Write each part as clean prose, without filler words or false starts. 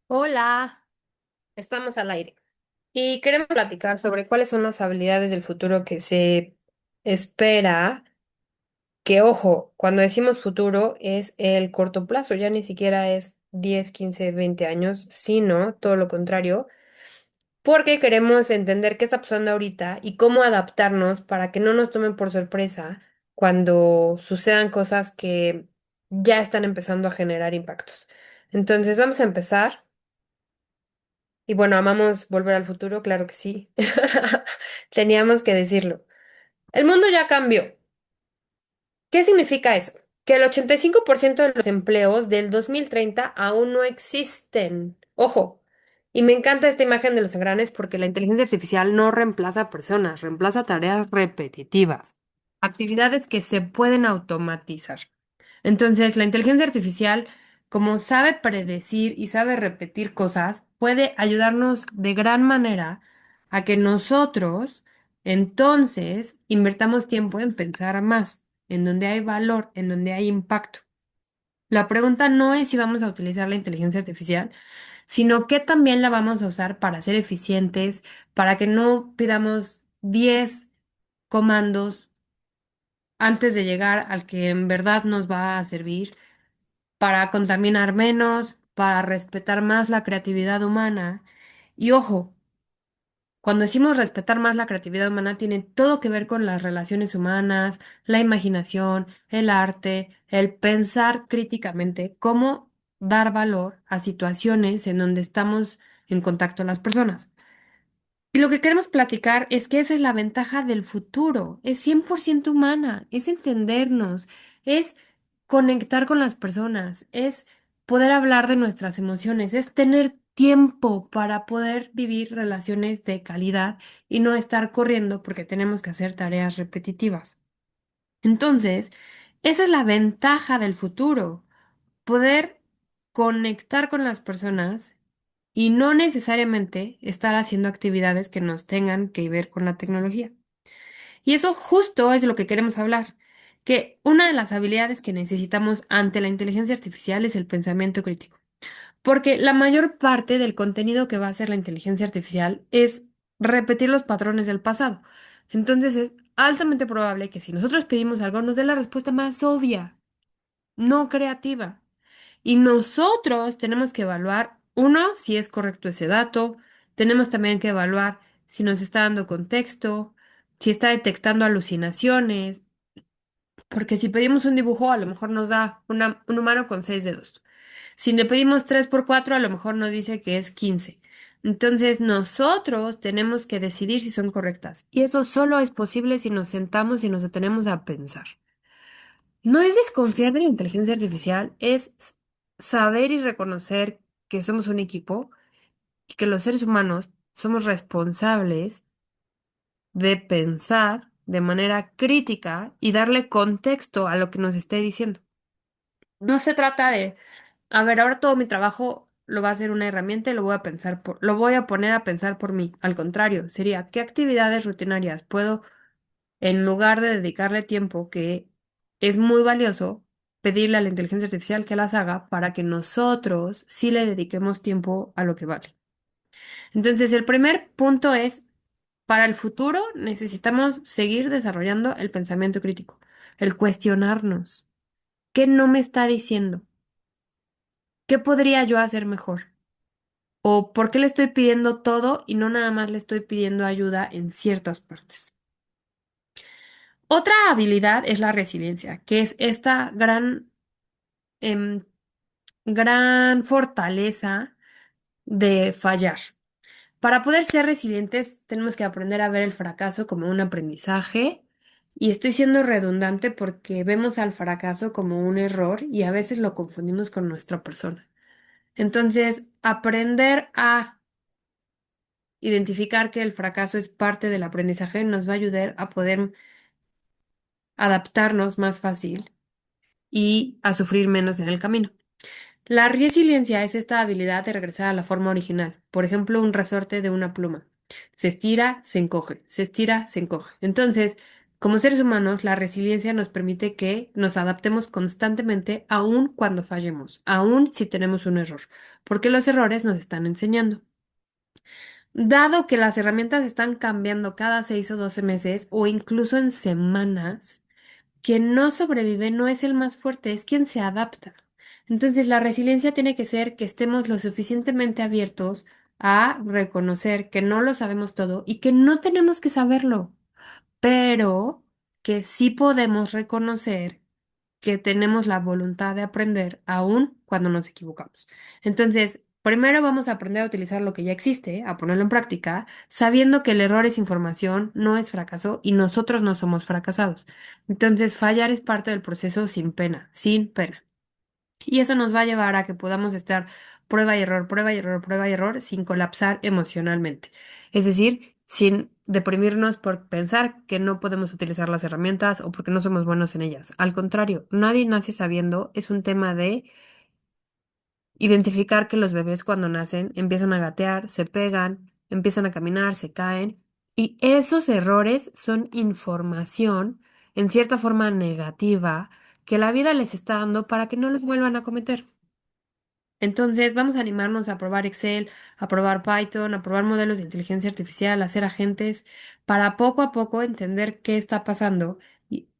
Hola, estamos al aire y queremos platicar sobre cuáles son las habilidades del futuro que se espera que, ojo, cuando decimos futuro es el corto plazo, ya ni siquiera es 10, 15, 20 años, sino todo lo contrario, porque queremos entender qué está pasando ahorita y cómo adaptarnos para que no nos tomen por sorpresa cuando sucedan cosas que ya están empezando a generar impactos. Entonces, vamos a empezar. Y bueno, amamos Volver al Futuro, claro que sí. Teníamos que decirlo. El mundo ya cambió. ¿Qué significa eso? Que el 85% de los empleos del 2030 aún no existen. Ojo. Y me encanta esta imagen de los engranes porque la inteligencia artificial no reemplaza a personas, reemplaza tareas repetitivas, actividades que se pueden automatizar. Entonces, la inteligencia artificial, como sabe predecir y sabe repetir cosas, puede ayudarnos de gran manera a que nosotros, entonces, invertamos tiempo en pensar más, en donde hay valor, en donde hay impacto. La pregunta no es si vamos a utilizar la inteligencia artificial, sino que también la vamos a usar para ser eficientes, para que no pidamos 10 comandos antes de llegar al que en verdad nos va a servir, para contaminar menos, para respetar más la creatividad humana. Y ojo, cuando decimos respetar más la creatividad humana, tiene todo que ver con las relaciones humanas, la imaginación, el arte, el pensar críticamente, cómo dar valor a situaciones en donde estamos en contacto las personas. Y lo que queremos platicar es que esa es la ventaja del futuro, es 100% humana, es entendernos, es conectar con las personas, es poder hablar de nuestras emociones, es tener tiempo para poder vivir relaciones de calidad y no estar corriendo porque tenemos que hacer tareas repetitivas. Entonces, esa es la ventaja del futuro, poder conectar con las personas y no necesariamente estar haciendo actividades que nos tengan que ver con la tecnología. Y eso justo es de lo que queremos hablar, que una de las habilidades que necesitamos ante la inteligencia artificial es el pensamiento crítico, porque la mayor parte del contenido que va a hacer la inteligencia artificial es repetir los patrones del pasado. Entonces es altamente probable que si nosotros pedimos algo nos dé la respuesta más obvia, no creativa. Y nosotros tenemos que evaluar, uno, si es correcto ese dato, tenemos también que evaluar si nos está dando contexto, si está detectando alucinaciones, porque si pedimos un dibujo, a lo mejor nos da un humano con 6 dedos. Si le pedimos 3 por 4 a lo mejor nos dice que es 15. Entonces, nosotros tenemos que decidir si son correctas. Y eso solo es posible si nos sentamos y nos detenemos a pensar. No es desconfiar de la inteligencia artificial, es saber y reconocer que somos un equipo y que los seres humanos somos responsables de pensar de manera crítica y darle contexto a lo que nos esté diciendo. No se trata de, a ver, ahora todo mi trabajo lo va a hacer una herramienta y lo voy a lo voy a poner a pensar por mí. Al contrario, sería, ¿qué actividades rutinarias puedo en lugar de dedicarle tiempo que es muy valioso, pedirle a la inteligencia artificial que las haga para que nosotros sí le dediquemos tiempo a lo que vale? Entonces, el primer punto es, para el futuro necesitamos seguir desarrollando el pensamiento crítico, el cuestionarnos. ¿Qué no me está diciendo? ¿Qué podría yo hacer mejor? ¿O por qué le estoy pidiendo todo y no nada más le estoy pidiendo ayuda en ciertas partes? Otra habilidad es la resiliencia, que es esta em, gran fortaleza de fallar. Para poder ser resilientes, tenemos que aprender a ver el fracaso como un aprendizaje. Y estoy siendo redundante porque vemos al fracaso como un error y a veces lo confundimos con nuestra persona. Entonces, aprender a identificar que el fracaso es parte del aprendizaje nos va a ayudar a poder adaptarnos más fácil y a sufrir menos en el camino. La resiliencia es esta habilidad de regresar a la forma original. Por ejemplo, un resorte de una pluma. Se estira, se encoge, se estira, se encoge. Entonces, Como seres humanos, la resiliencia nos permite que nos adaptemos constantemente, aun cuando fallemos, aun si tenemos un error, porque los errores nos están enseñando. Dado que las herramientas están cambiando cada 6 o 12 meses o incluso en semanas, quien no sobrevive no es el más fuerte, es quien se adapta. Entonces, la resiliencia tiene que ser que estemos lo suficientemente abiertos a reconocer que no lo sabemos todo y que no tenemos que saberlo, pero que sí podemos reconocer que tenemos la voluntad de aprender aún cuando nos equivocamos. Entonces, primero vamos a aprender a utilizar lo que ya existe, a ponerlo en práctica, sabiendo que el error es información, no es fracaso y nosotros no somos fracasados. Entonces, fallar es parte del proceso sin pena, sin pena. Y eso nos va a llevar a que podamos estar prueba y error, prueba y error, prueba y error sin colapsar emocionalmente. Es decir, sin deprimirnos por pensar que no podemos utilizar las herramientas o porque no somos buenos en ellas. Al contrario, nadie nace sabiendo, es un tema de identificar que los bebés cuando nacen empiezan a gatear, se pegan, empiezan a caminar, se caen. Y esos errores son información, en cierta forma negativa, que la vida les está dando para que no los vuelvan a cometer. Entonces, vamos a animarnos a probar Excel, a probar Python, a probar modelos de inteligencia artificial, a ser agentes, para poco a poco entender qué está pasando.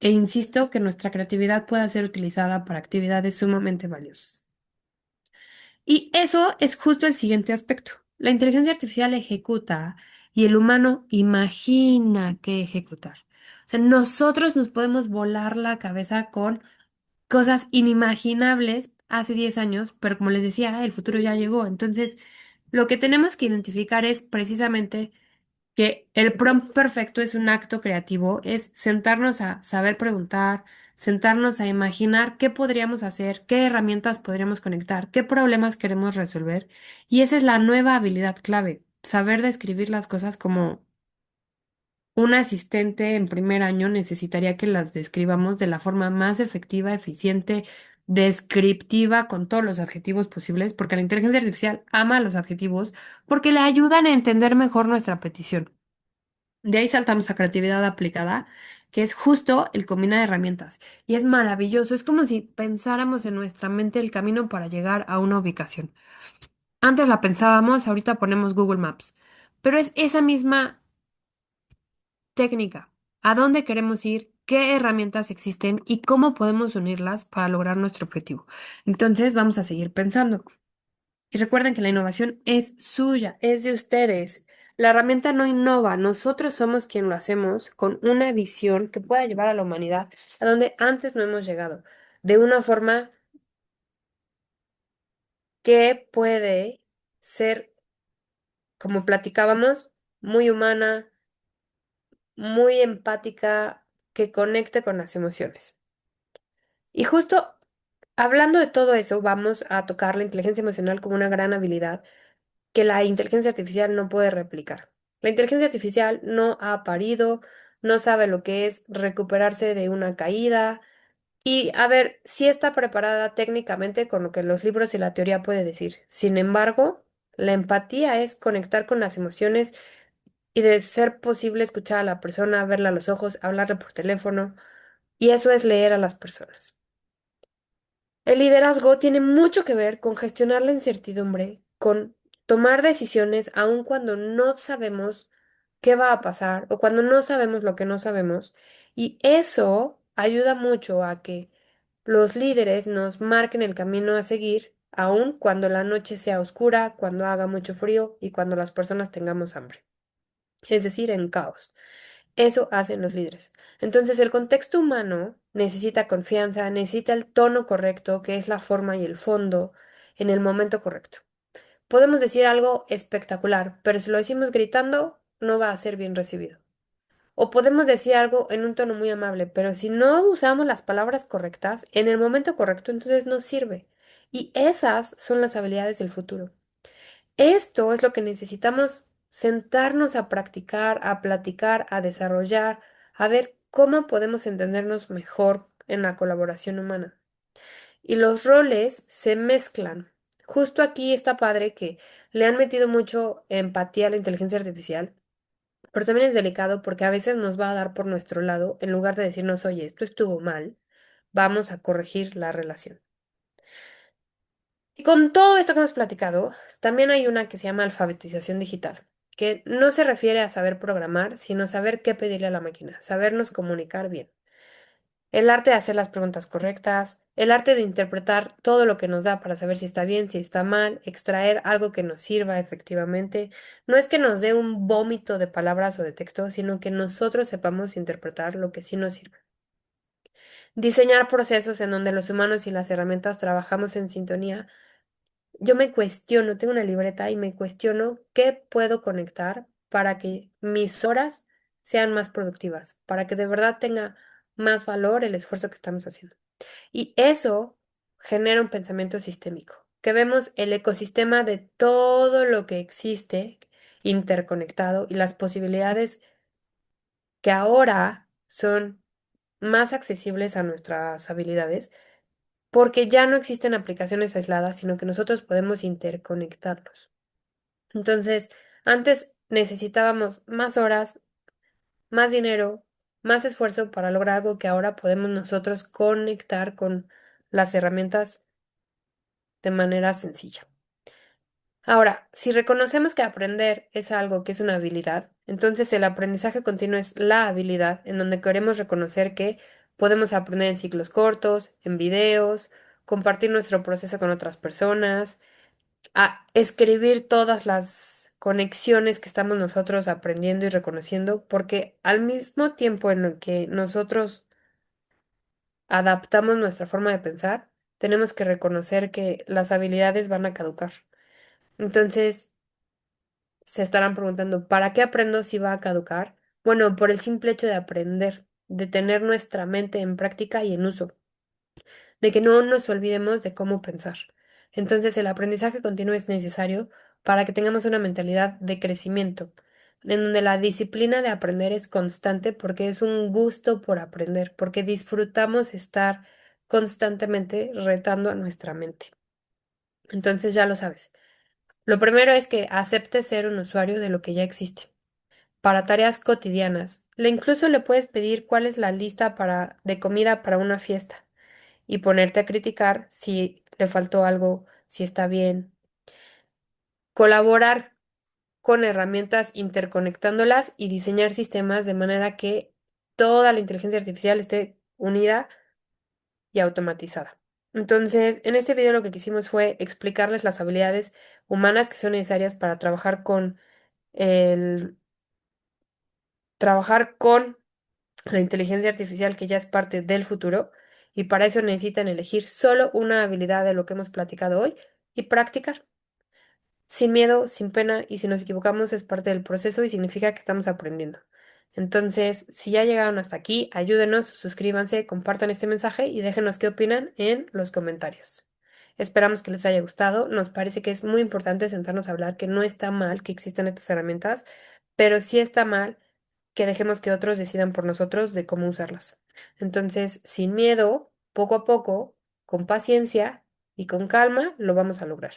E insisto que nuestra creatividad pueda ser utilizada para actividades sumamente valiosas. Y eso es justo el siguiente aspecto. La inteligencia artificial ejecuta y el humano imagina qué ejecutar. O sea, nosotros nos podemos volar la cabeza con cosas inimaginables hace 10 años, pero como les decía, el futuro ya llegó. Entonces, lo que tenemos que identificar es precisamente que el prompt perfecto es un acto creativo, es sentarnos a saber preguntar, sentarnos a imaginar qué podríamos hacer, qué herramientas podríamos conectar, qué problemas queremos resolver. Y esa es la nueva habilidad clave, saber describir las cosas como un asistente en primer año necesitaría que las describamos de la forma más efectiva, eficiente, descriptiva, con todos los adjetivos posibles, porque la inteligencia artificial ama los adjetivos porque le ayudan a entender mejor nuestra petición. De ahí saltamos a creatividad aplicada, que es justo el combinar herramientas. Y es maravilloso, es como si pensáramos en nuestra mente el camino para llegar a una ubicación. Antes la pensábamos, ahorita ponemos Google Maps, pero es esa misma técnica, a dónde queremos ir, qué herramientas existen y cómo podemos unirlas para lograr nuestro objetivo. Entonces vamos a seguir pensando. Y recuerden que la innovación es suya, es de ustedes. La herramienta no innova, nosotros somos quien lo hacemos con una visión que pueda llevar a la humanidad a donde antes no hemos llegado, de una forma que puede ser, como platicábamos, muy humana, muy empática, que conecte con las emociones. Y justo hablando de todo eso, vamos a tocar la inteligencia emocional como una gran habilidad que la inteligencia artificial no puede replicar. La inteligencia artificial no ha parido, no sabe lo que es recuperarse de una caída y, a ver, sí está preparada técnicamente con lo que los libros y la teoría puede decir. Sin embargo, la empatía es conectar con las emociones y de ser posible escuchar a la persona, verla a los ojos, hablarle por teléfono, y eso es leer a las personas. El liderazgo tiene mucho que ver con gestionar la incertidumbre, con tomar decisiones aun cuando no sabemos qué va a pasar o cuando no sabemos lo que no sabemos. Y eso ayuda mucho a que los líderes nos marquen el camino a seguir, aun cuando la noche sea oscura, cuando haga mucho frío y cuando las personas tengamos hambre. Es decir, en caos. Eso hacen los líderes. Entonces, el contexto humano necesita confianza, necesita el tono correcto, que es la forma y el fondo, en el momento correcto. Podemos decir algo espectacular, pero si lo decimos gritando, no va a ser bien recibido. O podemos decir algo en un tono muy amable, pero si no usamos las palabras correctas en el momento correcto, entonces no sirve. Y esas son las habilidades del futuro. Esto es lo que necesitamos sentarnos a practicar, a platicar, a desarrollar, a ver cómo podemos entendernos mejor en la colaboración humana. Y los roles se mezclan. Justo aquí está padre que le han metido mucho empatía a la inteligencia artificial Pero también es delicado porque a veces nos va a dar por nuestro lado, en lugar de decirnos, oye, esto estuvo mal, vamos a corregir la relación. Y con todo esto que hemos platicado, también hay una que se llama alfabetización digital, que no se refiere a saber programar, sino saber qué pedirle a la máquina, sabernos comunicar bien. El arte de hacer las preguntas correctas, el arte de interpretar todo lo que nos da para saber si está bien, si está mal, extraer algo que nos sirva efectivamente. No es que nos dé un vómito de palabras o de texto, sino que nosotros sepamos interpretar lo que sí nos sirve. Diseñar procesos en donde los humanos y las herramientas trabajamos en sintonía. Yo me cuestiono, tengo una libreta y me cuestiono qué puedo conectar para que mis horas sean más productivas, para que de verdad tenga más valor el esfuerzo que estamos haciendo. Y eso genera un pensamiento sistémico, que vemos el ecosistema de todo lo que existe interconectado y las posibilidades que ahora son más accesibles a nuestras habilidades, porque ya no existen aplicaciones aisladas, sino que nosotros podemos interconectarlos. Entonces, antes necesitábamos más horas, más dinero, más esfuerzo para lograr algo que ahora podemos nosotros conectar con las herramientas de manera sencilla. Ahora, si reconocemos que aprender es algo que es una habilidad, entonces el aprendizaje continuo es la habilidad en donde queremos reconocer que podemos aprender en ciclos cortos, en videos, compartir nuestro proceso con otras personas, a escribir todas las conexiones que estamos nosotros aprendiendo y reconociendo, porque al mismo tiempo en el que nosotros adaptamos nuestra forma de pensar, tenemos que reconocer que las habilidades van a caducar. Entonces, se estarán preguntando, ¿para qué aprendo si va a caducar? Bueno, por el simple hecho de aprender, de tener nuestra mente en práctica y en uso, de que no nos olvidemos de cómo pensar. Entonces, el aprendizaje continuo es necesario para que tengamos una mentalidad de crecimiento, en donde la disciplina de aprender es constante porque es un gusto por aprender, porque disfrutamos estar constantemente retando a nuestra mente. Entonces, ya lo sabes. Lo primero es que aceptes ser un usuario de lo que ya existe. Para tareas cotidianas, incluso le puedes pedir cuál es la lista de comida para una fiesta y ponerte a criticar si le faltó algo, si está bien. Colaborar con herramientas interconectándolas y diseñar sistemas de manera que toda la inteligencia artificial esté unida y automatizada. Entonces, en este video lo que quisimos fue explicarles las habilidades humanas que son necesarias para el trabajar con la inteligencia artificial que ya es parte del futuro y para eso necesitan elegir solo una habilidad de lo que hemos platicado hoy y practicar. Sin miedo, sin pena y si nos equivocamos es parte del proceso y significa que estamos aprendiendo. Entonces, si ya llegaron hasta aquí, ayúdenos, suscríbanse, compartan este mensaje y déjenos qué opinan en los comentarios. Esperamos que les haya gustado. Nos parece que es muy importante sentarnos a hablar que no está mal que existan estas herramientas, pero sí está mal que dejemos que otros decidan por nosotros de cómo usarlas. Entonces, sin miedo, poco a poco, con paciencia y con calma, lo vamos a lograr.